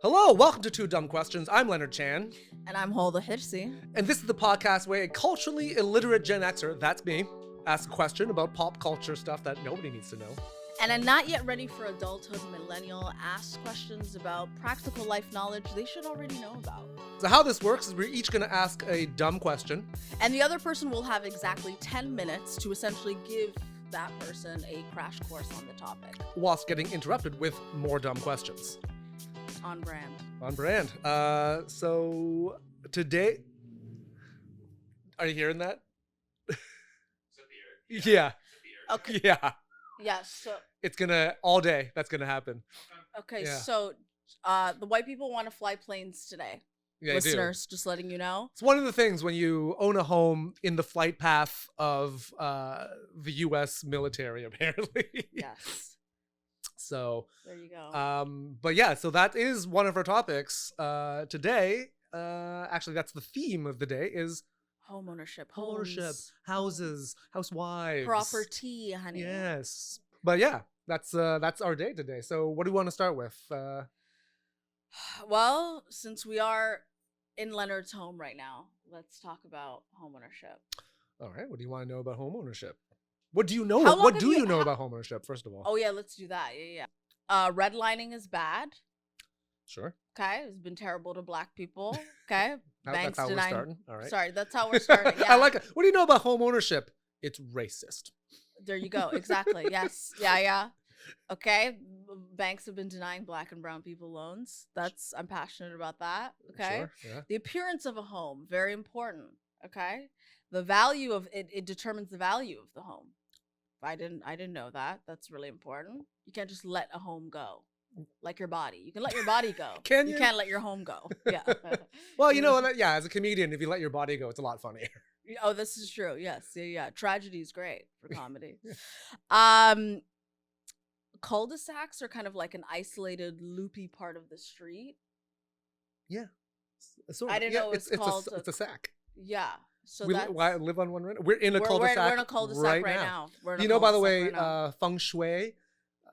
Hello, welcome to Two Dumb Questions. I'm Leonard Chan. And I'm Hoodo Likes Being. And this is the podcast where a culturally illiterate Gen Xer, that's me, asks a question about pop culture stuff that nobody needs to know. And a not yet ready for adulthood millennial asks questions about practical life knowledge they should already know about. So how this works is we're each going to ask a dumb question. And the other person will have exactly 10 minutes to essentially give that person a crash course on the topic. Whilst getting interrupted with more dumb questions. On brand. On brand. So today, are you hearing that? Yeah. Okay. Yeah. Yes. So. It's gonna all day. That's gonna happen. Okay. Yeah. So, the white people want to fly planes today. Yeah, Listeners, just letting you know. It's one of the things when you own a home in the flight path of the U.S. military, apparently. Yes. So there you go. But yeah, so that is one of our topics today. Actually, that's the theme of the day is homeownership, houses, housewives, property, honey. Yes, but yeah, that's our day today. So what do you want to start with? Well, since we are in Leonard's home right now, let's talk about homeownership. All right, what do you want to know about homeownership? What do you know? What do you know about homeownership, first of all? Oh, yeah, let's do that. Yeah. Redlining is bad. Sure. Okay, it's been terrible to black people. Okay. That's how we're starting. All right. Sorry, that's how we're starting. Yeah. I like it. What do you know about homeownership? It's racist. There you go. Exactly. Yes. Yeah. Okay. Banks have been denying black and brown people loans. I'm passionate about that. Okay. Sure, yeah. The appearance of a home, very important. Okay. The value of it determines the value of the home. I didn't know that. That's really important. You can't just let a home go. Like your body. You can let your body go. Can you? You can't let your home go. Yeah. Well, you know, yeah, as a comedian, if you let your body go, it's a lot funnier. Oh, this is true. Yes. Yeah. Tragedy is great for comedy. Cul-de-sacs are kind of like an isolated, loopy part of the street. Yeah. I didn't know it's called. It's a sack. Yeah. So we live on one rent. We're in a cul-de-sac. We're in a cul-de-sac right now. You know, by the way, feng shui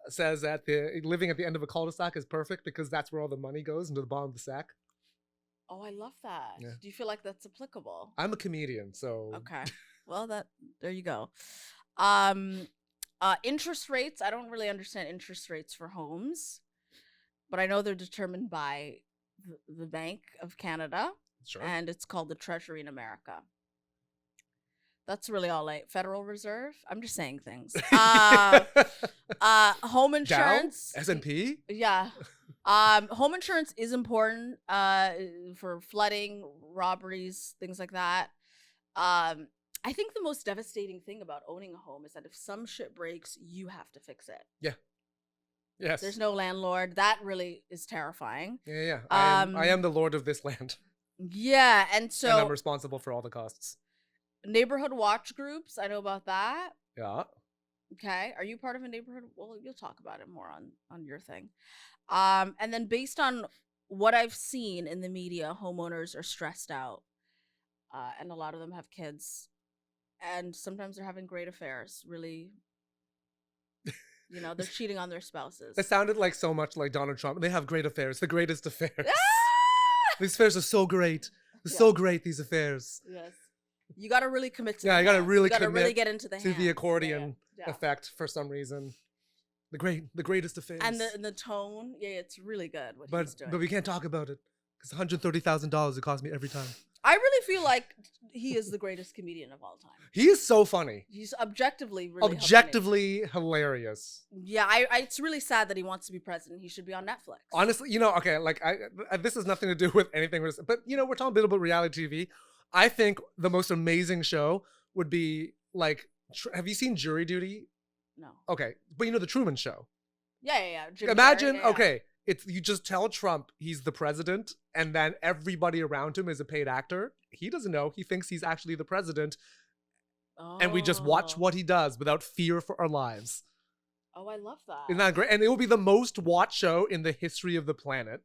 says that living at the end of a cul-de-sac is perfect because that's where all the money goes, into the bottom of the sack. Oh, I love that. Yeah. Do you feel like that's applicable? I'm a comedian, so. Okay. Well, there you go. Interest rates. I don't really understand interest rates for homes, but I know they're determined by the Bank of Canada. Sure. And it's called the Treasury in America. That's really all. Federal Reserve. I'm just saying things. Home insurance. Dow? S&P? Yeah. Home insurance is important for flooding, robberies, things like that. I think the most devastating thing about owning a home is that if some shit breaks, you have to fix it. Yeah. Yes. There's no landlord. That really is terrifying. Yeah. I am the lord of this land. Yeah, and so... And I'm responsible for all the costs. Neighborhood watch groups, I know about that. Yeah. Okay, are you part of a neighborhood? Well, you'll talk about it more on your thing. And then based on what I've seen in the media, homeowners are stressed out. And a lot of them have kids. And sometimes they're having great affairs, really... they're cheating on their spouses. It sounded like so much like Donald Trump. They have great affairs, the greatest affairs. These affairs are so great. They're so great, these affairs. Yes. You got to really commit to you got to really get into the accordion effect for some reason. The greatest affairs. And the tone, it's really good what he's doing. But we can't talk about it because $130,000 it cost me every time. I really feel like he is the greatest comedian of all time. He is so funny. He's objectively really hilarious. Yeah, it's really sad that he wants to be president. He should be on Netflix. Honestly, okay, this has nothing to do with anything, but we're talking a bit about reality TV. I think the most amazing show would be have you seen Jury Duty? No. Okay, but the Truman Show. Yeah. Imagine, okay. You just tell Trump he's the president, and then everybody around him is a paid actor. He doesn't know. He thinks he's actually the president. Oh. And we just watch what he does without fear for our lives. Oh, I love that. Isn't that great? And it will be the most watched show in the history of the planet.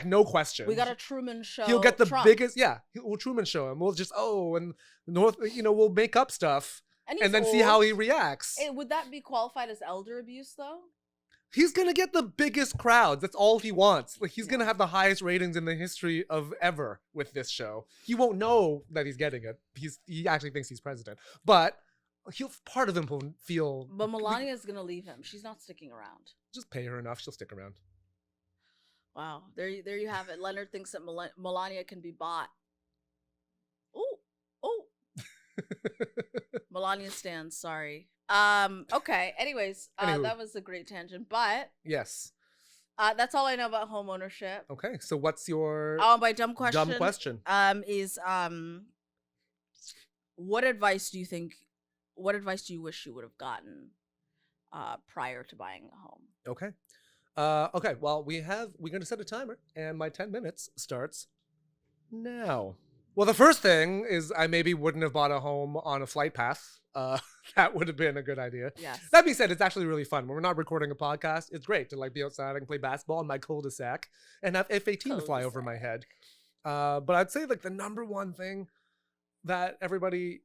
No question. We got a Truman Show. He'll get the biggest, we'll Truman Show him. We'll just, we'll make up stuff and then see how he reacts. Would that be qualified as elder abuse, though? He's going to get the biggest crowds. That's all he wants. Like, he's going to have the highest ratings in the history of ever with this show. He won't know that he's getting it. He actually thinks he's president. But part of him will feel... But Melania's going to leave him. She's not sticking around. Just pay her enough. She'll stick around. Wow. There you have it. Leonard thinks that Melania can be bought. Oh. Melania stands. Sorry. Okay. Anyways, that was a great tangent, but yes, that's all I know about home ownership. Okay, so what's your my dumb question? Is what advice do you wish you would have gotten prior to buying a home? Okay. Okay. Well, we're gonna set a timer, and my 10 minutes starts now. Well, the first thing is I maybe wouldn't have bought a home on a flight path. That would have been a good idea. Yes. That being said, it's actually really fun. When we're not recording a podcast, it's great to like be outside and play basketball in my cul-de-sac and have F-18 to fly over my head. But I'd say like the number one thing that everybody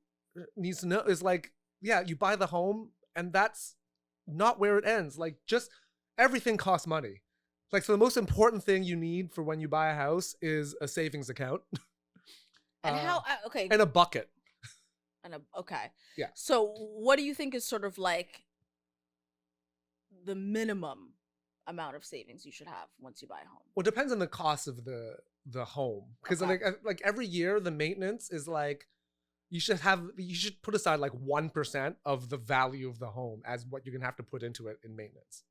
needs to know is like, yeah, you buy the home and that's not where it ends. Like just everything costs money. Like, so the most important thing you need for when you buy a house is a savings account. And okay. And a bucket. Okay. Yeah. So what do you think is sort of like the minimum amount of savings you should have once you buy a home? Well, it depends on the cost of the home. Because like every year the maintenance is like, you should put aside like 1% of the value of the home as what you're going to have to put into it in maintenance.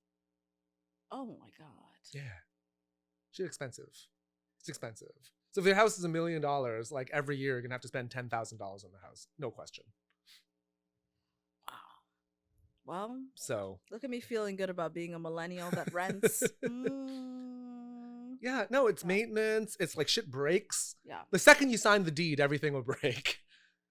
Oh my God. Yeah. It's expensive. So if your house is $1 million, like every year you're gonna have to spend $10,000 on the house, no question. Wow. Well, so look at me feeling good about being a millennial that rents. Yeah, no, it's maintenance. It's like shit breaks. Yeah. The second you sign the deed, everything will break.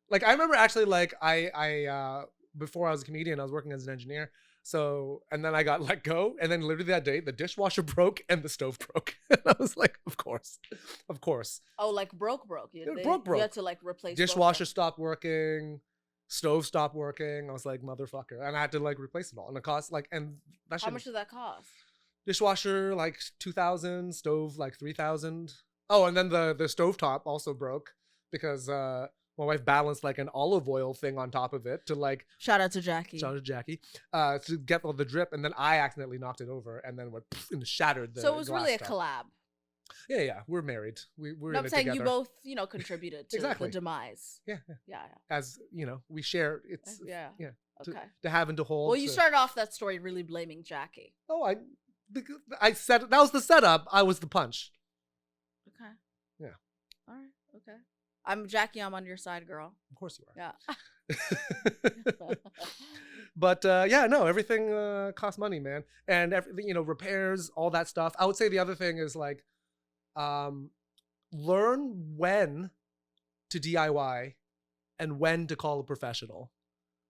Like I remember actually, like I before I was a comedian, I was working as an engineer. So, and then I got let go. And then literally that day, the dishwasher broke and the stove broke. And I was like, of course. Oh, like broke. Broke. You had to like replace dishwasher stopped working. Stove stopped working. I was like, motherfucker. And I had to like replace it all. And it cost like, and that How much did that cost? Dishwasher, like $2,000. Stove, like $3,000. Oh, and then the stovetop also broke because, my wife balanced like an olive oil thing on top of it to like... Shout out to Jackie. To get all the drip. And then I accidentally knocked it over and then went and shattered the So it was really a top. collab. Yeah. We're married. We're I'm saying together. you both, contributed to Exactly. the demise. Yeah. Yeah. As, we share. It's... Yeah. To, Okay. to have and to hold. Well, you started off that story really blaming Jackie. Oh, I said... That was the setup. I was the punch. Okay. Yeah. All right. Okay. I'm Jackie. I'm on your side, girl. Of course you are. Yeah. But no, everything costs money, man. And everything, repairs, all that stuff. I would say the other thing is like, learn when to DIY and when to call a professional.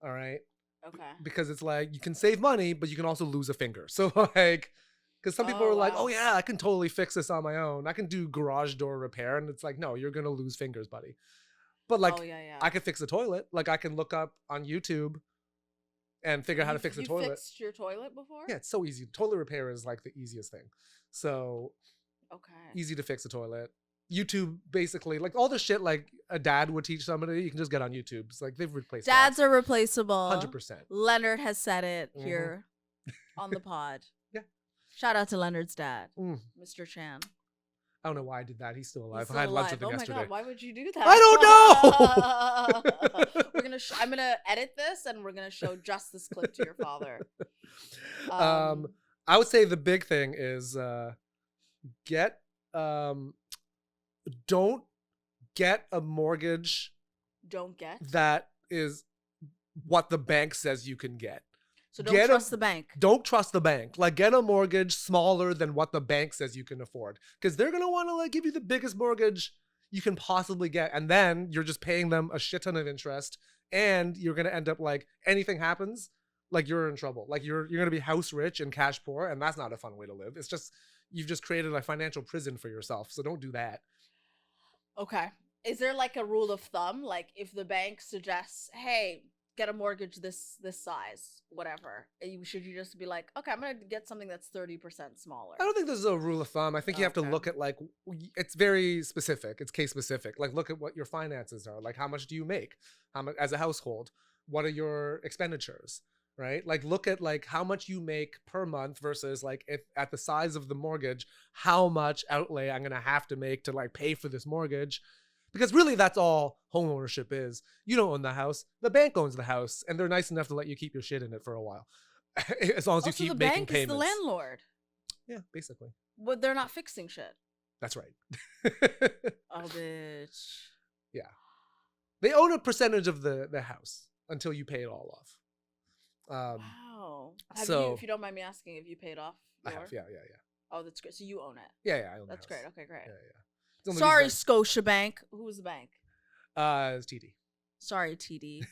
All right. Okay. Because it's like you can save money, but you can also lose a finger. So like, because some people are like, oh yeah, I can totally fix this on my own. I can do garage door repair. And it's like, no, you're going to lose fingers, buddy. But like, I can fix a toilet. Like I can look up on YouTube and figure out how to fix a toilet. You fixed your toilet before? Yeah, it's so easy. Toilet repair is like the easiest thing. So easy to fix a toilet. YouTube, basically, like all the shit like a dad would teach somebody, you can just get on YouTube. It's like they've replaced dads are replaceable. 100%. Leonard has said it here on the pod. Yeah. Shout out to Leonard's dad, Mr. Chan. I don't know why I did that. He's still alive. I had lunch with him yesterday. Oh my God, why would you do that? I don't know. I'm gonna edit this and we're gonna show just this clip to your father. I would say the big thing is don't get a mortgage. That is what the bank says you can get. So don't trust the bank. Don't trust the bank. Like get a mortgage smaller than what the bank says you can afford. Because they're going to want to like give you the biggest mortgage you can possibly get. And then you're just paying them a shit ton of interest. And you're going to end up like anything happens, like you're in trouble. Like you're going to be house rich and cash poor. And that's not a fun way to live. It's just, you've just created a financial prison for yourself. So don't do that. Okay. Is there like a rule of thumb? Like if the bank suggests, hey, get a mortgage this size, whatever. Should you just be like, okay, I'm gonna get something that's 30% smaller? I don't think there's a rule of thumb. I think you have to look at like, it's very specific. It's case specific. Like look at what your finances are. Like how much do you make? How much as a household? What are your expenditures? Right? Like look at like how much you make per month versus like if at the size of the mortgage, how much outlay I'm gonna have to make to like pay for this mortgage. Because really that's all home ownership is. You don't own the house. The bank owns the house and they're nice enough to let you keep your shit in it for a while. As long as you keep making payments. The bank is the landlord. Yeah, basically. But they're not fixing shit. That's right. Oh, bitch. Yeah. They own a percentage of the house until you pay it all off. Wow. So, if you don't mind me asking, have you paid off I have, yeah. Oh, that's great. So you own it. Yeah, I own That's great. Okay, great. Yeah. Sorry, Scotiabank. Who was the bank? It's TD. Sorry, TD.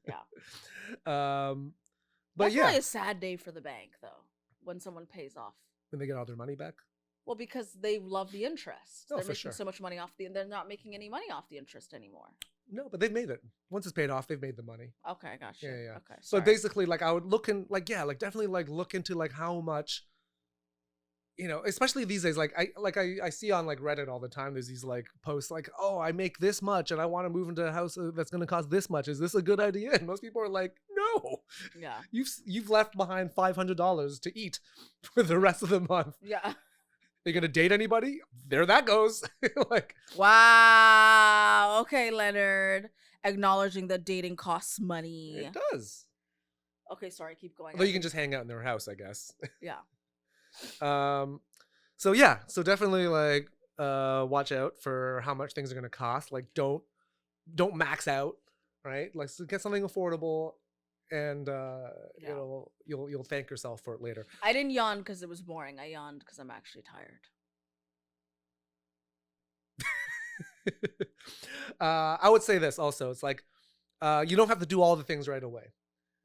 Yeah. But that's yeah. probably a sad day for the bank, though, when someone pays off. When they get all their money back? Well, because they love the interest. Oh, they're for making sure. so much money they're not making any money off the interest anymore. No, but they've made it. Once it's paid off, they've made the money. Okay, I got you. Yeah. Okay. So basically, like I would look in, like definitely like look into like how much, especially these days. Like I see on like Reddit all the time. There's these like posts like, oh, I make this much and I want to move into a house that's going to cost this much. Is this a good idea? And most people are like, no. Yeah. You've left behind $500 to eat for the rest of the month. Yeah. You're gonna date anybody? There that goes. Like, wow. Okay, Leonard. Acknowledging that dating costs money. It does. Okay, sorry, keep going. Although you can just hang out in their house, I guess. Yeah. So definitely like watch out for how much things are gonna cost. Like don't max out, right? Like so get something affordable and you'll thank yourself for it later. I didn't yawn because it was boring. I yawned because I'm actually tired. I would say this also. It's like you don't have to do all the things right away.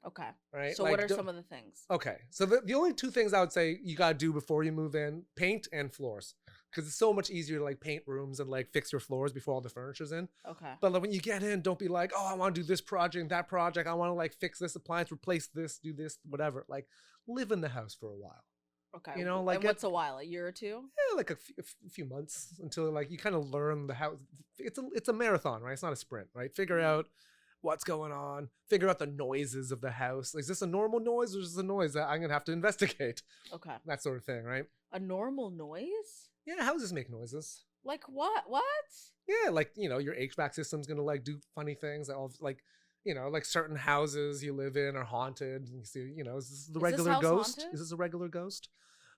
Okay. Right. So like, what are some of the things? Okay. So the only two things I would say you gotta do before you move in: paint and floors. Because it's so much easier to like paint rooms and like fix your floors before all the furniture's in. Okay. But like when you get in, don't be like, oh, I want to do this project and that project. I want to like fix this appliance, replace this, do this, whatever. Like live in the house for a while. Okay. Like and what's a while? A year or two? Yeah, like a few months until like you kind of learn the house. It's a marathon, right? It's not a sprint, right? Figure out what's going on. Figure out the noises of the house. Is this a normal noise or is this a noise that I'm gonna have to investigate? Okay. That sort of thing, right? A normal noise? Yeah, houses make noises. Like what? What? Yeah, like, your HVAC system's going to like do funny things. All like, like certain houses you live in are haunted. You see, is this the regular ghost? Haunted? Is this a regular ghost?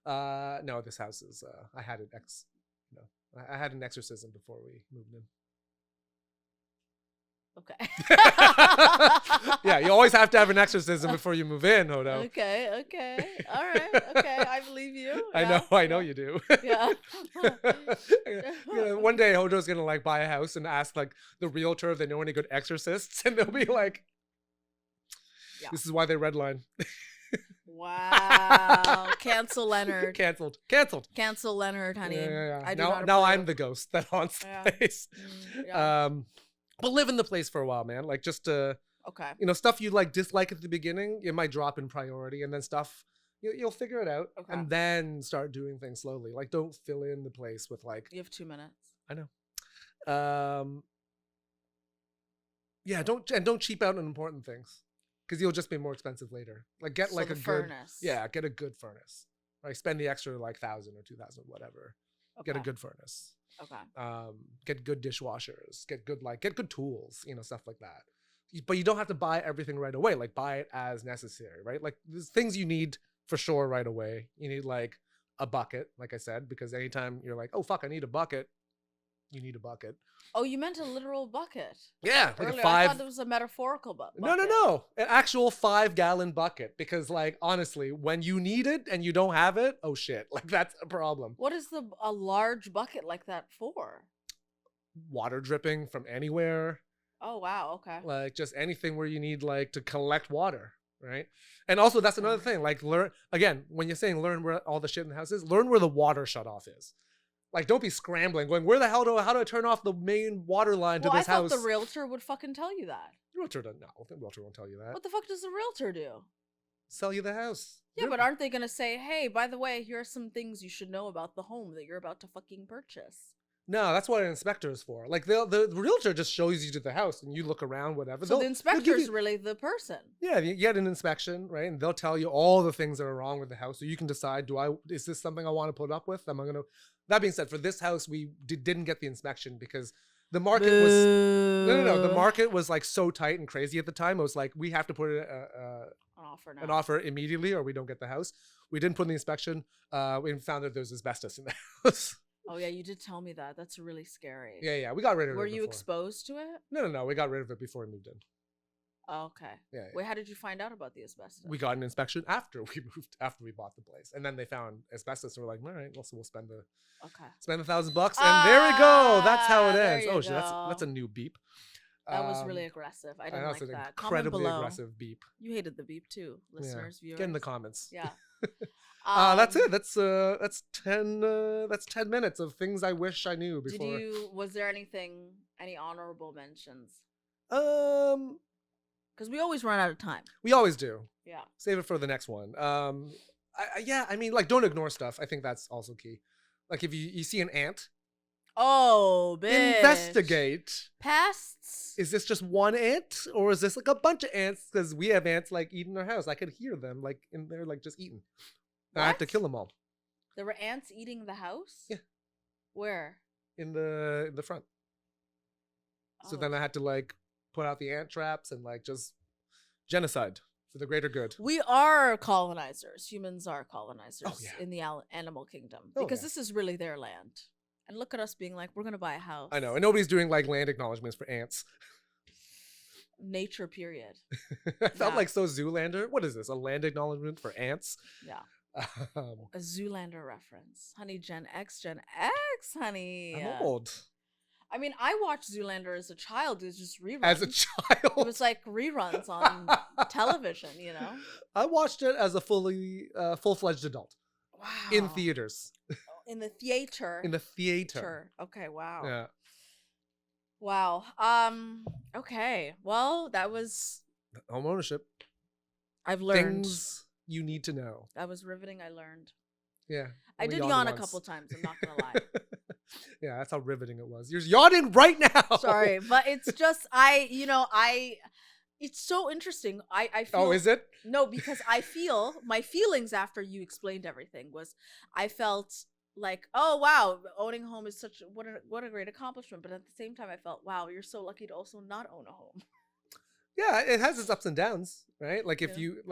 No, this house is, I had I had an exorcism before we moved in. Okay. Yeah, you always have to have an exorcism before you move in, Hoodo. Okay. All right. Okay, I believe you. Yeah, I know you do. Yeah. One day Hodo's gonna like buy a house and ask like the realtor if they know any good exorcists, and they'll be like, "This is why they redline." Wow. Cancel Leonard. Canceled. Cancel Leonard, honey. Yeah. Now I'm the ghost that haunts the place. Yeah. But live in the place for a while, man. Like just okay. Stuff you like dislike at the beginning, it might drop in priority, and then stuff you'll figure it out, and then start doing things slowly. Like don't fill in the place with like. You have 2 minutes. I know. Yeah, don't cheap out on important things, because you'll just be more expensive later. Like get like a furnace. get a good furnace. Right, spend the extra like 1,000 or 2,000, whatever. Okay. Get a good furnace. Okay. Get good dishwashers. Get good tools. Stuff like that. But you don't have to buy everything right away. Like buy it as necessary, right? Like there's things you need for sure right away. You need like a bucket, like I said, because anytime you're like, oh fuck, I need a bucket, you need a bucket. Oh, you meant a literal bucket. Yeah, like earlier. a 5. I thought it was a metaphorical bucket. No, an actual 5-gallon bucket. Because like honestly, when you need it and you don't have it, oh shit, like that's a problem. What is a large bucket like that for? Water dripping from anywhere. Oh wow, okay. Like just anything where you need like to collect water, right? And also that's another thing. Like learn again when you're saying learn where all the shit in the house is. Learn where the water shut off is. Like, don't be scrambling, going, where the hell how do I turn off the main water line to this house? I thought the realtor would fucking tell you that. The realtor doesn't know. The realtor won't tell you that. What the fuck does the realtor do? Sell you the house. Yeah, but aren't they going to say, hey, by the way, here are some things you should know about the home that you're about to fucking purchase? No, that's what an inspector is for. Like, the realtor just shows you to the house and you look around, whatever. So the inspector is really the person. Yeah, you get an inspection, right? And they'll tell you all the things that are wrong with the house. So you can decide, is this something I want to put up with? That being said, for this house, we didn't get the inspection because the market was... No. The market was like so tight and crazy at the time. It was like, we have to put an offer immediately or we don't get the house. We didn't put in the inspection. We found that there was asbestos in the house. Oh, yeah, you did tell me that. That's really scary. Yeah, we got rid of it. Were you exposed to it? No, we got rid of it before we moved in. Oh, okay. Yeah. Wait, how did you find out about the asbestos? We got an inspection after we bought the place. And then they found asbestos and we're like, all right, well, so we'll spend the $1,000 and there we go. That's how it ends. Oh, shit, that's a new beep. That was really aggressive. I didn't like that. Incredibly aggressive beep. You hated the beep too, listeners, viewers. Get in the comments. Yeah. That's it. That's 10 minutes of things I wish I knew before. Was there any honorable mentions? Because we always run out of time. We always do. Yeah. Save it for the next one. I mean, like, don't ignore stuff. I think that's also key. Like, if you see an ant. Oh, bitch. Investigate. Pests. Is this just one ant? Or is this like a bunch of ants? Because we have ants, like, eating our house. I could hear them, like, in there, like, just eating. I have to kill them all. There were ants eating the house? Yeah. Where? In the front. So then I had to, like, put out the ant traps and, like, just genocide for the greater good. We are colonizers. Humans are colonizers in the animal kingdom. Because this is really their land. And look at us being like, we're going to buy a house. I know. And nobody's doing, like, land acknowledgements for ants. Nature, period. I felt like so Zoolander. What is this? A land acknowledgement for ants? Yeah. A Zoolander reference. Honey, Gen X, honey. I'm old. I mean, I watched Zoolander as a child. It was just reruns. As a child? It was like reruns on television, you know? I watched it as a full-fledged adult. Wow. In theaters. In the theater. In the theater. Okay, wow. Yeah. Wow. Okay. Well, that was... Homeownership. I've learned. Things you need to know. That was riveting. I learned. Yeah. I did yawn a couple times. I'm not going to lie. Yeah, that's how riveting it was. You're yawning right now. Sorry, but it's just, it's so interesting. I feel... Oh, is it? No, because my feelings after you explained everything was, I felt like, oh, wow, owning a home is what a great accomplishment. But at the same time, I felt, wow, you're so lucky to also not own a home. Yeah, it has its ups and downs, right? Like if you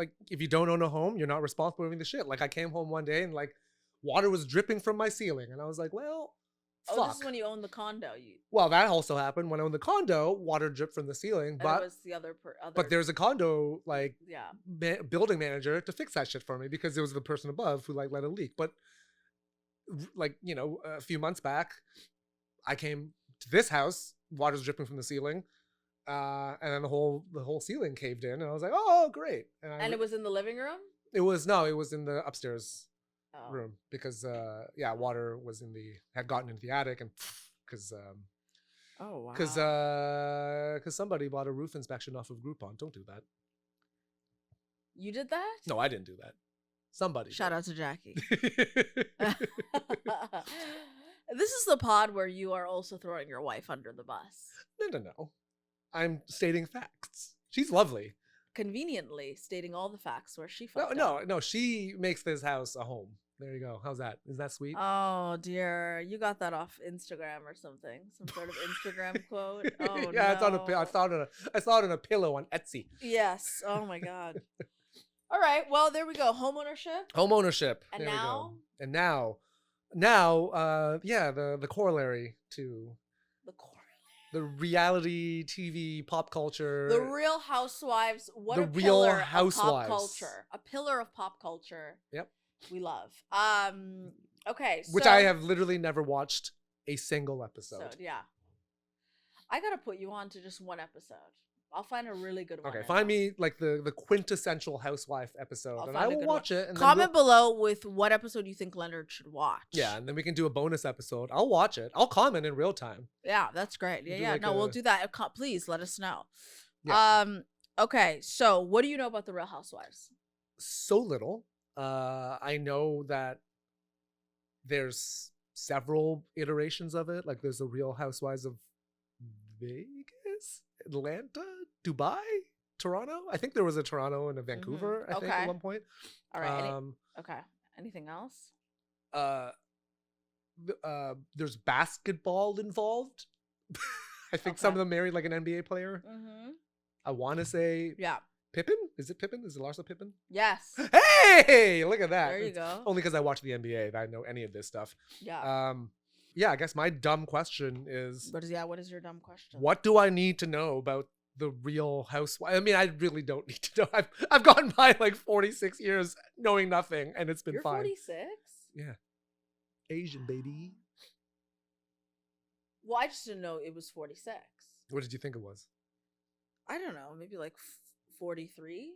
don't own a home, you're not responsible for everything the shit. Like I came home one day and like water was dripping from my ceiling, and I was like, well, fuck. Oh, this is when you owned the condo. Well, that also happened when I owned the condo. Water dripped from the ceiling, but it was the other. But there's a condo building manager to fix that shit for me because it was the person above who like let it leak. But like a few months back, I came to this house, water's dripping from the ceiling. And then the whole ceiling caved in, and I was like, "Oh, great!" And it was in the living room. It was in the upstairs room because water had gotten into the attic, and because somebody bought a roof inspection off of Groupon. Don't do that. You did that? No, I didn't do that. Somebody. Shout out to Jackie. This is the pod where you are also throwing your wife under the bus. No. I'm stating facts. She's lovely. Conveniently stating all the facts where she fucked up. No. She makes this house a home. There you go. How's that? Isn't that sweet? Oh dear, you got that off Instagram or something? Some sort of Instagram quote? Oh yeah, no. I saw it on a pillow on Etsy. Yes. Oh my god. All right. Well, there we go. Homeownership. And now. And now, the corollary to. The reality TV pop culture. The Real Housewives. A pillar of pop culture. Yep. We love. Okay. Which I have literally never watched a single episode. Yeah. I gotta put you on to just one episode. I'll find a really good one. Okay, find me like the quintessential housewife episode, and I will watch it. And comment below with what episode you think Leonard should watch. Yeah, and then we can do a bonus episode. I'll watch it. I'll comment in real time. Yeah, that's great. Yeah. No, we'll do that. Please let us know. Yeah. Okay, so what do you know about the Real Housewives? So little. I know that there's several iterations of it. Like there's the Real Housewives of Vegas, Atlanta, Dubai, Toronto. I think there was a Toronto and a Vancouver. I think at one point. All right. Okay. Anything else? There's basketball involved. I think some of them married like an NBA player. I want to say Pippen? Is it Pippen? Is it Larsa Pippen? Yes. Hey, look at that. There you go. Only because I watch the NBA that I know any of this stuff. Yeah. Yeah, I guess my dumb question is... What is your dumb question? What do I need to know about the Real Housewives? I mean, I really don't need to know. I've gone by like 46 years knowing nothing, and it's been You're fine. 46? Yeah. Asian, baby. Well, I just didn't know it was 46. What did you think it was? I don't know. Maybe like 43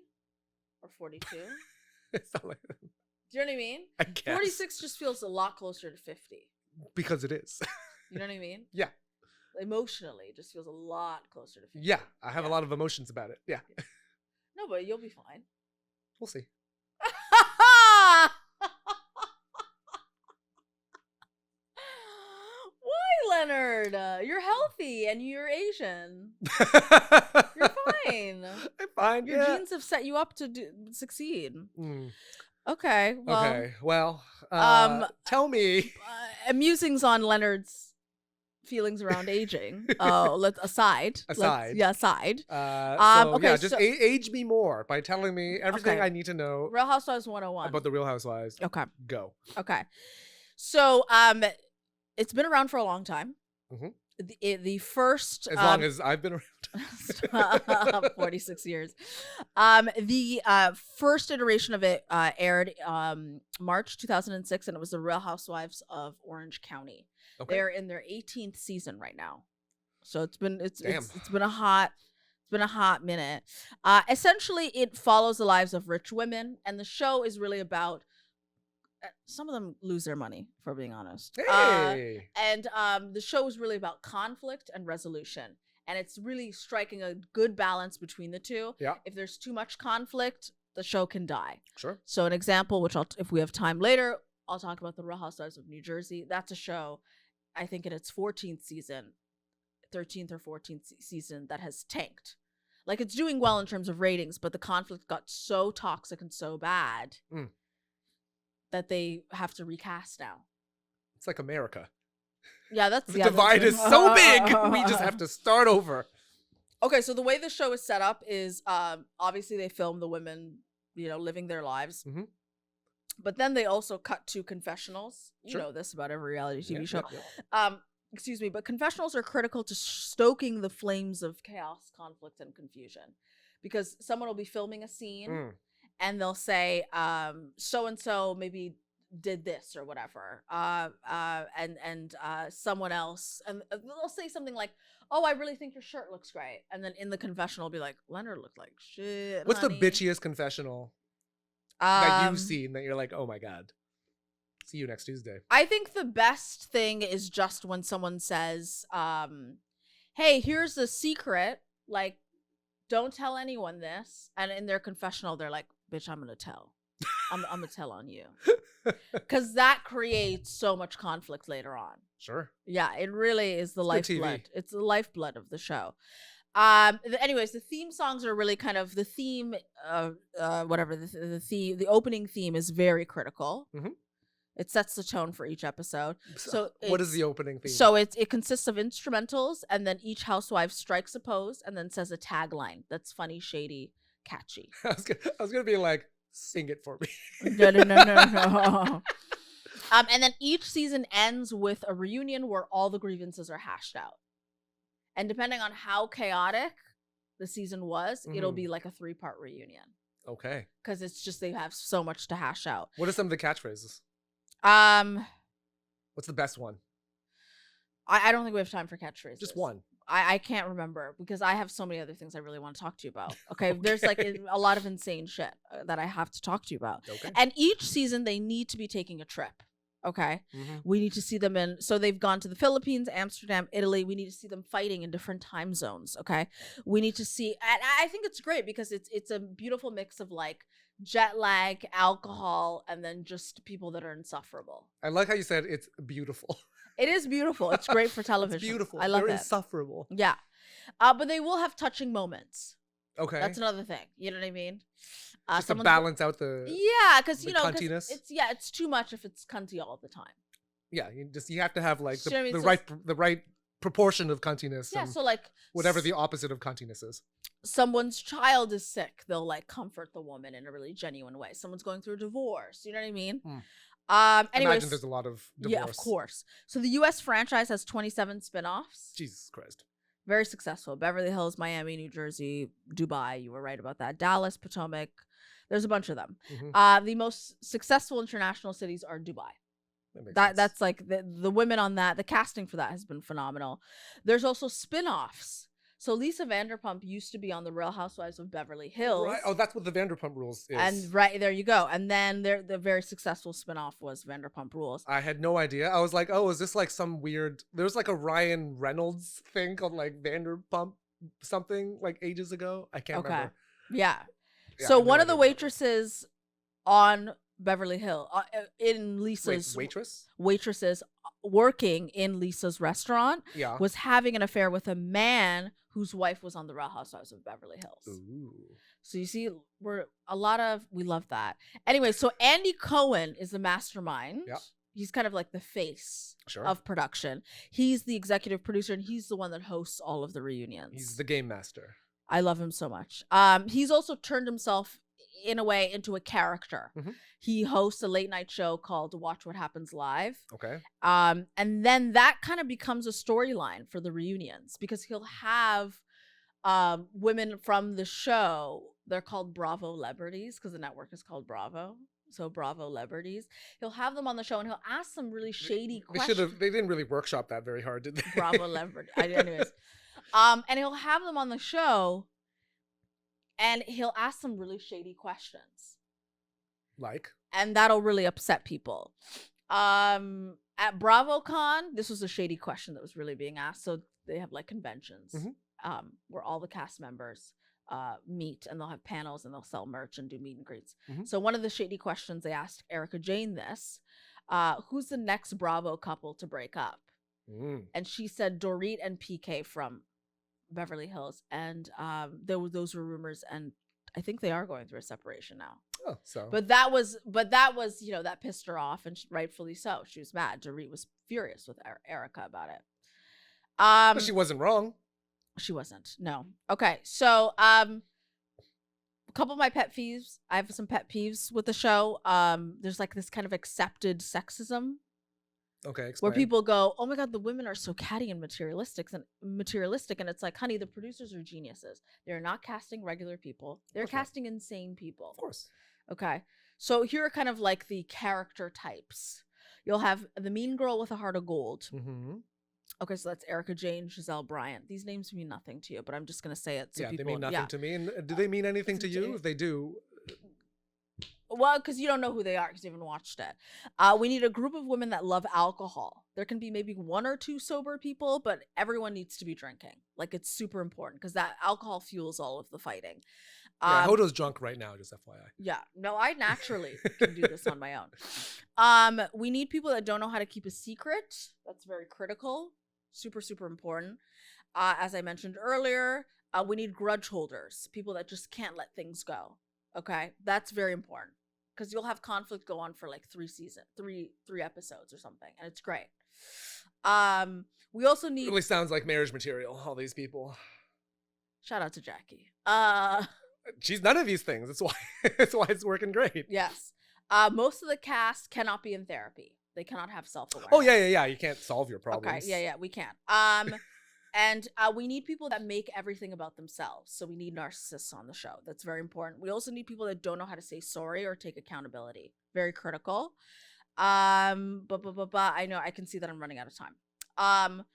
or 42. It's not like... Do you know what I mean? I guess. 46 just feels a lot closer to 50. Because it is. You know what I mean? Yeah. Emotionally, it just feels a lot closer to 50. Yeah, I have a lot of emotions about it. Yeah. No, but you'll be fine. We'll see. Why, Leonard? You're healthy and you're Asian. You're fine. I'm fine. Your genes have set you up to succeed. Okay. Well. Tell me. Musings on Leonard's feelings around aging. Let's aside. Aside. Okay, just age me more by telling me everything I need to know. Real Housewives 101. About the Real Housewives. Okay. Go. Okay. So, it's been around for a long time. The first... As long as I've been around. 46 years. The first iteration of it aired March 2006, and it was the Real Housewives of Orange County. Okay. They're in their 18th season right now. So it's been a hot minute. Essentially, it follows the lives of rich women, and the show is really about... some of them lose their money, for being honest. Hey. And the show is really about conflict and resolution. And it's really striking a good balance between the two. Yeah. If there's too much conflict, the show can die. Sure. So an example, which if we have time later, I'll talk about the Real Housewives of New Jersey. That's a show, I think in its 14th season, 13th or 14th season, that has tanked. Like, it's doing well in terms of ratings, but the conflict got so toxic and so bad that they have to recast now. It's like America. Yeah, the divide is so big. We just have to start over. Okay, so the way the show is set up is obviously they film the women, living their lives. But then they also cut to confessionals. You know this about every reality TV show. Excuse me, but confessionals are critical to stoking the flames of chaos, conflict, and confusion. Because someone will be filming a scene and they'll say, so-and-so maybe did this or whatever. And someone else, and they'll say something like, oh, I really think your shirt looks great. And then in the confessional, be like, Leonard looked like shit, What's honey. the bitchiest confessional that you've seen that you're like, oh my God, see you next Tuesday? I think the best thing is just when someone says, hey, here's the secret. Like, don't tell anyone this. And in their confessional, they're like, bitch, I'm going to tell. I'm going to tell on you. Because that creates so much conflict later on. Sure. Yeah, it really is the lifeblood. It's the lifeblood of the show. Anyways, the theme songs are really kind of the theme, the opening theme is very critical. It sets the tone for each episode. So what is the opening theme? So it consists of instrumentals, and then each housewife strikes a pose and then says a tagline that's funny, shady, catchy. I was gonna be like, sing it for me. No. And then each season ends with a reunion where all the grievances are hashed out. And depending on how chaotic the season was, it'll be like a 3-part reunion. Okay. Because it's just they have so much to hash out. What are some of the catchphrases? What's the best one? I don't think we have time for catchphrases. Just one. I can't remember because I have so many other things I really want to talk to you about. Okay, there's like a lot of insane shit that I have to talk to you about. Okay. And each season they need to be taking a trip. Okay, we need to see them in. So they've gone to the Philippines, Amsterdam, Italy. We need to see them fighting in different time zones. Okay, we need to see. And I think it's great because it's a beautiful mix of like jet lag, alcohol, and then just people that are insufferable. I like how you said it's beautiful. It is beautiful. It's great for television. It's beautiful. I love They're it. insufferable. Yeah, but they will have touching moments. Okay. That's another thing. You know what I mean? Just to balance out the because you know cuntiness. it's too much if it's cunty all the time. Yeah, you have to have like You know what I mean? the right proportion of cuntiness. Yeah, and so like whatever the opposite of cuntiness is. someone's child is sick, they'll like comfort the woman in a really genuine way. Someone's going through a divorce. You know what I mean? Anyways, Imagine there's a lot of divorce. Yeah, of course. So the U.S. franchise has 27 spinoffs. Jesus Christ. Very successful. Beverly Hills, Miami, New Jersey, Dubai. You were right about that. Dallas, Potomac. There's a bunch of them. The most successful international cities are Dubai. That's like the women on that. The casting for that has been phenomenal. There's also spin-offs. So Lisa Vanderpump used to be on the Real Housewives of Beverly Hills. Right. Oh, that's what the Vanderpump Rules is. And right there you go. And then the very successful spin-off was Vanderpump Rules. I had no idea. I was like, oh, is this like some weird... There was like a Ryan Reynolds thing called like Vanderpump something like ages ago. I can't remember. Yeah. So one of the waitresses on Beverly Hills in Lisa's... Waitresses working in Lisa's restaurant was having an affair with a man whose wife was on the Real Housewives of Beverly Hills. Ooh. So you see, we love that. Anyway, so Andy Cohen is the mastermind. Yeah. He's kind of like the face of production. He's the executive producer, and he's the one that hosts all of the reunions. He's the game master. I love him so much. He's also turned himself in a way into a character. He hosts a late night show called Watch What Happens Live. Okay. And then that kind of becomes a storyline for the reunions because he'll have women from the show. They're called Bravo Celebrities because the network is called Bravo. So Bravo Celebrities. He'll have them on the show and he'll ask some really shady questions. They didn't really workshop that very hard, did they? Bravo Celebrities. Anyways. And he'll have them on the show and he'll ask some really shady questions. Like? And that'll really upset people. At BravoCon, this was a shady question that was really being asked. So they have like conventions where all the cast members meet and they'll have panels and they'll sell merch and do meet and greets. So one of the shady questions they asked Erica Jane who's the next Bravo couple to break up? And she said Dorit and PK from Beverly Hills, and those were rumors, and I think they are going through a separation now. Oh, so. But that was that pissed her off, and rightfully so. She was mad. Dorit was furious with Erica about it. But she wasn't wrong. She wasn't. No. Okay. So a couple of my pet peeves. I have some pet peeves with the show. There's like this kind of accepted sexism. Okay, explain. Where people go, oh my God, the women are so catty and materialistic, and it's like, honey, the producers are geniuses. They're not casting regular people. They're casting insane people. Of course. Okay. So here are kind of like the character types. You'll have the mean girl with a heart of gold. Okay, so that's Erica Jane, Giselle Bryant. These names mean nothing to you, but I'm just going to say it. So they mean nothing to me. And do they mean anything to you? If they do... Well, because you don't know who they are because you haven't watched it. We need a group of women that love alcohol. There can be maybe one or two sober people, but everyone needs to be drinking. Like, it's super important because that alcohol fuels all of the fighting. Hoodo's drunk right now, just FYI. Yeah. No, I naturally can do this on my own. We need people that don't know how to keep a secret. That's very critical. Super, super important. As I mentioned earlier, we need grudge holders. People that just can't let things go. Okay, that's very important because you'll have conflict go on for like three episodes or something, and it's great. We also need. It really sounds like marriage material. All these people. Shout out to Jackie. She's none of these things. That's why. That's why it's working great. Yes. Most of the cast cannot be in therapy. They cannot have self-awareness. Oh yeah. You can't solve your problems. Okay. Yeah. We can't. And we need people that make everything about themselves. So we need narcissists on the show. That's very important. We also need people that don't know how to say sorry or take accountability. Very critical. I know I can see that I'm running out of time.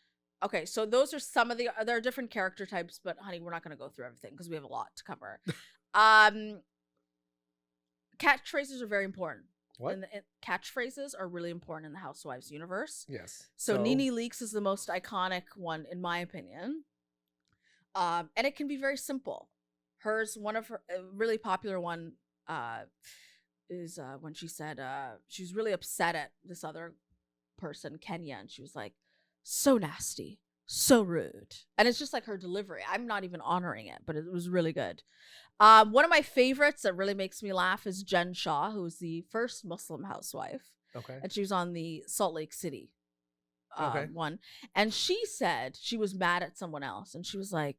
Okay, so those are some of the there are different character types, but honey, we're not going to go through everything because we have a lot to cover. Catchphrases are very important. What? Catchphrases are really important in the Housewives universe. Yes. So Nene Leakes is the most iconic one, in my opinion. And it can be very simple. Hers, one of her really popular one, is when she said she was really upset at this other person, Kenya, and she was like, "So nasty, so rude," and it's just like her delivery. I'm not even honoring it, but it was really good. One of my favorites that really makes me laugh is Jen Shah, who was the first Muslim housewife. Okay. And she was on the Salt Lake City Okay. one. And she said she was mad at someone else. And she was like,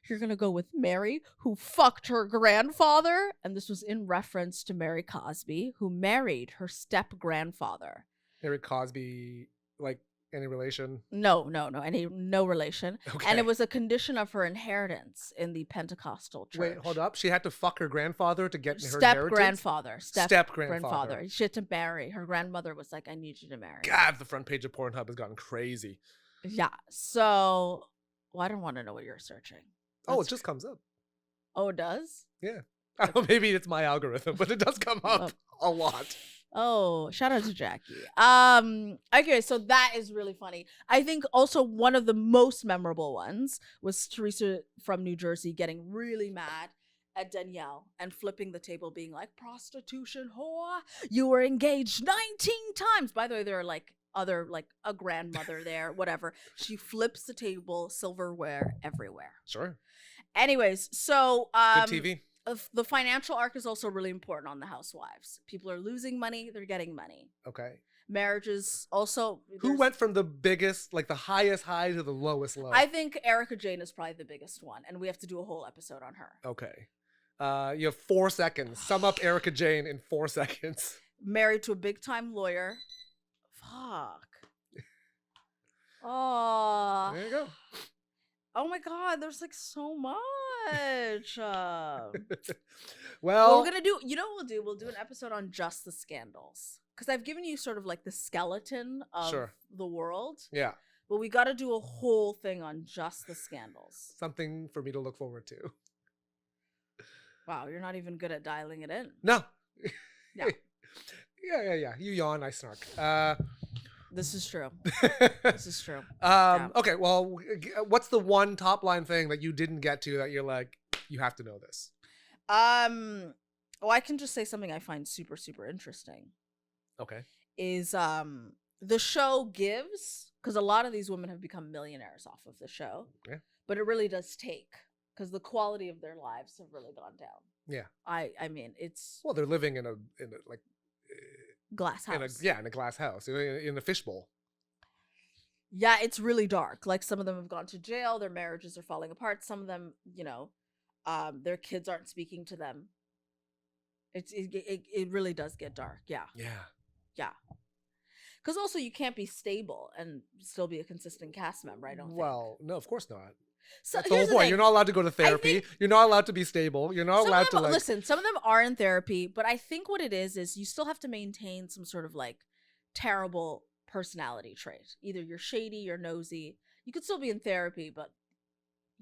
"You're going to go with Mary, who fucked her grandfather?" And this was in reference to Mary Cosby, who married her step-grandfather. Mary Cosby, like, any relation? No relation. Okay. And it was a condition of her inheritance in the Pentecostal church. Wait, hold up. She had to fuck her grandfather to get her Step-grandfather. Step-grandfather. She had to marry. Her grandmother was like, "I need you to marry." God, the front page of Pornhub has gotten crazy. Yeah. So, well, I don't want to know what you're searching. Oh, it just comes up. Oh, it does? Yeah. I don't know, maybe it's my algorithm, but it does come up a lot. Oh, shout out to Jackie. Okay, so that is really funny. I think also one of the most memorable ones was Teresa from New Jersey getting really mad at Danielle and flipping the table, being like, "Prostitution whore, you were engaged 19 times." By the way, there are like other, like a grandmother there, whatever. She flips the table, silverware everywhere. Sure. Anyways, so Good TV. The financial arc is also really important on the Housewives. People are losing money, they're getting money. Okay. Marriages also. Who went from the biggest, like the highest high to the lowest low? I think Erica Jane is probably the biggest one, and we have to do a whole episode on her. Okay. You have 4 seconds. Sum up Erica Jane in 4 seconds. Married to a big-time lawyer. Fuck. Oh. There you go. Oh my God, there's like so much. Well, we're gonna do. You know what we'll do? We'll do an episode on just the scandals, because I've given you sort of like the skeleton of the world. Yeah. But we got to do a whole thing on just the scandals. Something for me to look forward to. Wow, you're not even good at dialing it in. No. Yeah. Yeah. You yawn, I snark. This is true. Okay, well, what's the one top line thing that you didn't get to that you're like, you have to know this? Well, I can just say something I find super, super interesting. Okay. Is the show gives, because a lot of these women have become millionaires off of the show. Yeah. But it really does take, because the quality of their lives have really gone down. Yeah. I mean, it's. Well, they're living in a like. Glass house. In a glass house, in a fishbowl. Yeah, it's really dark. Like, some of them have gone to jail. Their marriages are falling apart. Some of them, their kids aren't speaking to them. It really does get dark. Yeah. Because also you can't be stable and still be a consistent cast member. I don't think. Well, no, of course not. So that's the whole point. You're not allowed to go to therapy. You're not allowed to be stable. You're not allowed to listen. Some of them are in therapy, but I think what it is you still have to maintain some sort of like terrible personality trait. Either you're shady, you're nosy. You could still be in therapy, but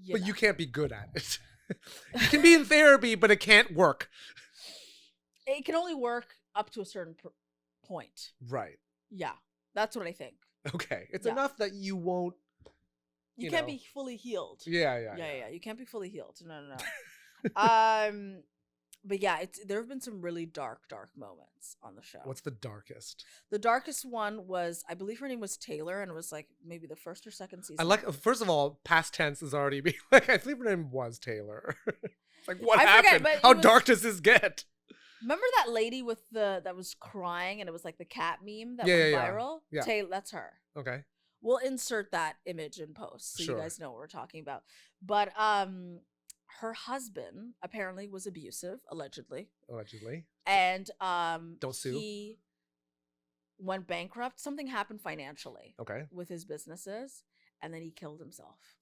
you can't be good at it. You can be in therapy, but it can't work. It can only work up to a certain point. Right. Yeah, that's what I think. Okay, it's enough that you won't. You can't be fully healed. Yeah. You can't be fully healed. No. But yeah, there have been some really dark moments on the show. What's the darkest? The darkest one was, I believe her name was Taylor, and it was like maybe the first or second season. I like, first of all, past tense is already being like, I believe her name was Taylor. Like, what happened? How dark does this get? Remember that lady with that was crying, and it was like the cat meme that went viral? Yeah. Taylor, that's her. Okay. We'll insert that image in post so you guys know what we're talking about. But her husband apparently was abusive, allegedly. And don't sue. He went bankrupt. Something happened financially. Okay. With his businesses, and then he killed himself.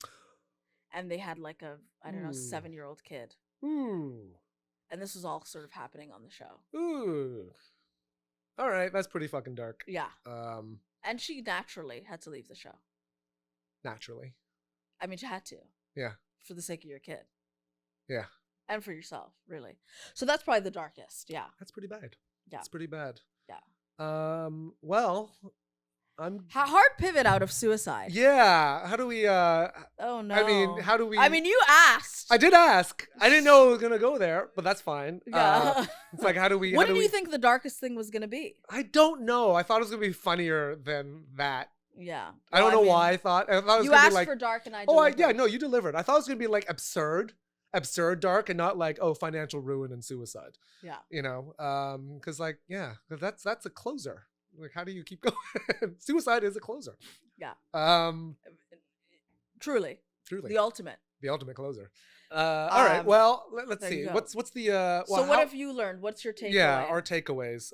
And they had like a 7-year-old kid. Ooh. And this was all sort of happening on the show. Ooh. All right, that's pretty fucking dark. Yeah. And she naturally had to leave the show. naturally. I mean, you had to. Yeah. For the sake of your kid. Yeah. And for yourself, really. So that's probably the darkest. Yeah. That's pretty bad. Yeah. It's pretty bad. Yeah. Well, hard pivot out of suicide. Yeah. How do we Oh no. I mean, how do we I mean, you asked. I did ask. I didn't know it was gonna go there, but that's fine. Yeah. It's like, how do we What did you think the darkest thing was gonna be? I don't know. I thought it was gonna be funnier than that. Yeah. I don't know why I thought it was you gonna asked be like, for dark and I delivered. delivered. No, you delivered. I thought it was gonna be like absurd dark, and not like, oh, financial ruin and suicide. Yeah. You know, because like, yeah, that's a closer. Like, how do you keep going? Suicide is a closer. Yeah. Truly. The ultimate closer. All right. Well, let's see. What's the well, so what have you learned? What's your takeaway? Yeah, our takeaways.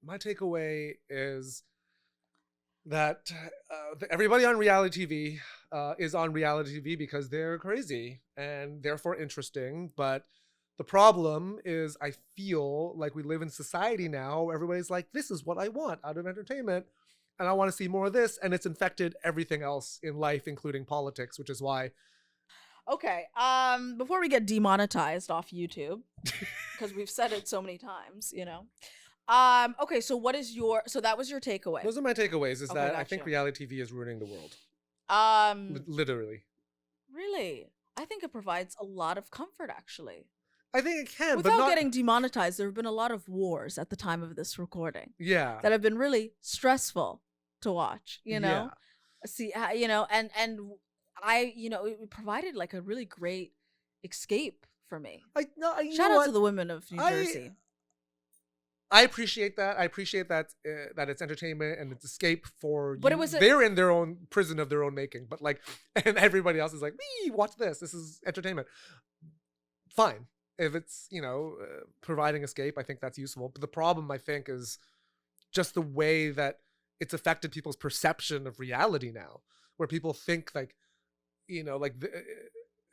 My takeaway is that everybody on reality TV is on reality TV because they're crazy and therefore interesting. But the problem is, I feel like we live in society now. Everybody's like, this is what I want out of entertainment, and I want to see more of this, and it's infected everything else in life, including politics, which is why. Okay. Before we get demonetized off YouTube, because we've said it so many times, you know. Okay, so that was your takeaway. Those are my takeaways, is that I think reality TV is ruining the world. Literally. Really? I think it provides a lot of comfort, actually. I think it can, Without getting demonetized, there have been a lot of wars at the time of this recording. Yeah. That have been really stressful to watch, you know? Yeah. See, you know, and I, you know, it provided like a really great escape for me. Shout out to the women of New Jersey. I appreciate that. I appreciate that that it's entertainment and it's escape for but you. They're in their own prison of their own making. But like, and everybody else is like, watch this. This is entertainment. Fine. If it's, you know, providing escape, I think that's useful. But the problem, I think, is just the way that it's affected people's perception of reality now, where people think like, you know, like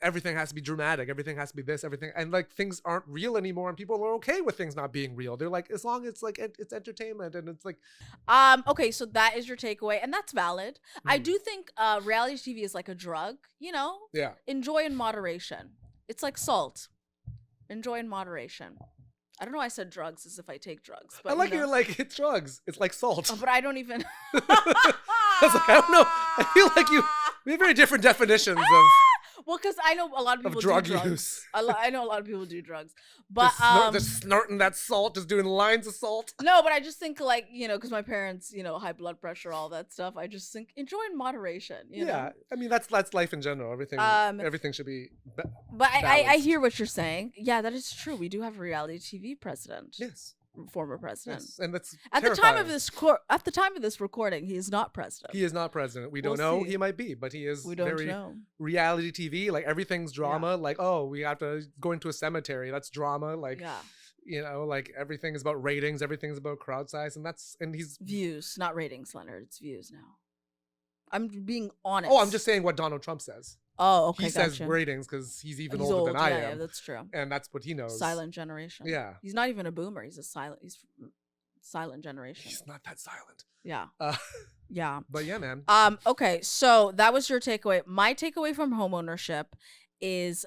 everything has to be dramatic, everything has to be this, everything, and like things aren't real anymore, and people are okay with things not being real. They're like, as long as it's like it's entertainment, and it's like. Okay, so that is your takeaway, and that's valid. I do think reality TV is like a drug, you know. Yeah. Enjoy in moderation. It's like salt. Enjoy in moderation. I don't know why I said drugs as if I take drugs. But I like you're like, it's drugs. It's like salt. Oh, but I don't even. I was like, I don't know. I feel like we have very different definitions of. Well, because I know a lot of people drug do drugs. Use. I know a lot of people do drugs, but just snorting that salt, just doing lines of salt. No, but I just think like, you know, because my parents, you know, high blood pressure, all that stuff. I just think enjoy in moderation. You know? I mean that's life in general. Everything should be. But I hear what you're saying. Yeah, that is true. We do have a reality TV president. Yes. Former president. Yes, and that's at terrifying. the time of this recording, he is not president. He is not president. We don't know. He might be, but he is. We don't know. Reality TV, like everything's drama. Like, oh, we have to go into a cemetery. That's drama. Like, you know, like everything is about ratings. Everything's about crowd size, and he's views, not ratings, Leonard. It's views now. I'm being honest. Oh, I'm just saying what Donald Trump says. Oh, okay. He says ratings because he's even older than I am. Yeah, that's true. And that's what he knows. Silent generation. Yeah. He's not even a boomer. He's silent generation. He's not that silent. Yeah. Yeah. But yeah, man. Okay, so that was your takeaway. My takeaway from homeownership is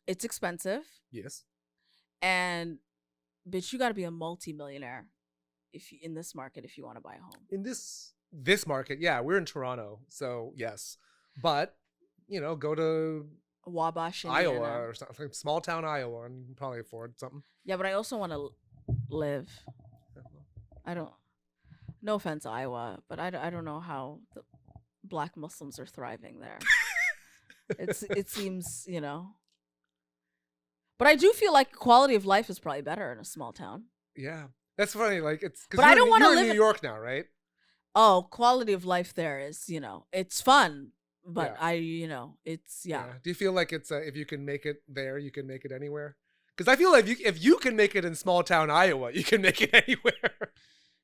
it's expensive. Yes. And bitch, you got to be a multi-millionaire in this market if you want to buy a home. In this market, yeah, we're in Toronto, so yes. But, you know, go to Wabash, Iowa Indiana. or something, small town Iowa, and you can probably afford something. Yeah, but I also want to live. I don't. No offense, Iowa, but I don't know how the Black Muslims are thriving there. It seems, you know. But I do feel like quality of life is probably better in a small town. Yeah, that's funny. Like it's. But I don't want to live in New York now, right? Oh, quality of life there is, you know, it's fun. But you know, it's Do you feel like it's if you can make it there, you can make it anywhere? Because I feel like if you can make it in small town Iowa, you can make it anywhere.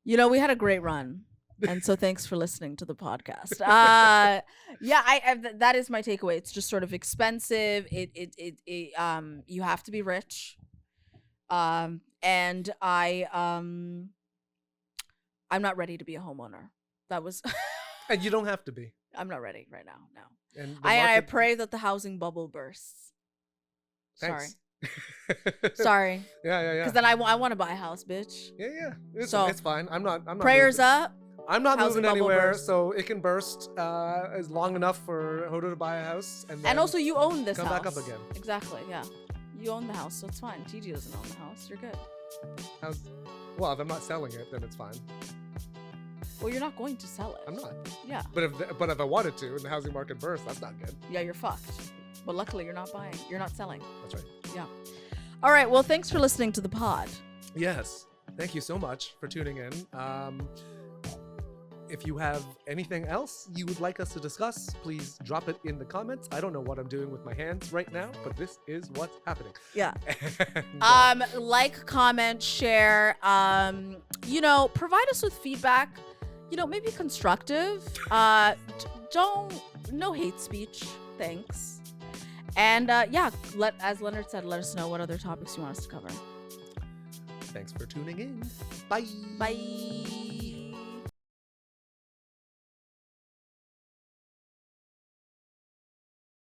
You know, we had a great run, and so thanks for listening to the podcast. That is my takeaway. It's just sort of expensive. You have to be rich, and I'm not ready to be a homeowner. That was. And you don't have to be. I'm not ready right now. No. And the I market- pray that the housing bubble bursts. Thanks. Sorry. Yeah. Because then I want to buy a house, bitch. Yeah. It's fine. I'm not. Prayers moving. up. I'm not Housing moving bubble anywhere, burst. so it can burst as long enough for Hoodo to buy a house, and then And also, you own this come house. back up again. Exactly. Yeah. You own the house, so it's fine. Gigi doesn't own the house. You're good. Well, if I'm not selling it, then it's fine. Well, you're not going to sell it. I'm not. Yeah. But if I wanted to, and the housing market bursts, that's not good. Yeah, you're fucked. But luckily, you're not buying. You're not selling. That's right. Yeah. All right. Well, thanks for listening to the pod. Yes. Thank you so much for tuning in. If you have anything else you would like us to discuss, please drop it in the comments. I don't know what I'm doing with my hands right now, but this is what's happening. Yeah. And, Like, comment, share. Provide us with feedback. Maybe constructive. No hate speech. Thanks. And as Leonard said, let us know what other topics you want us to cover. thanks for tuning in. Bye. Bye.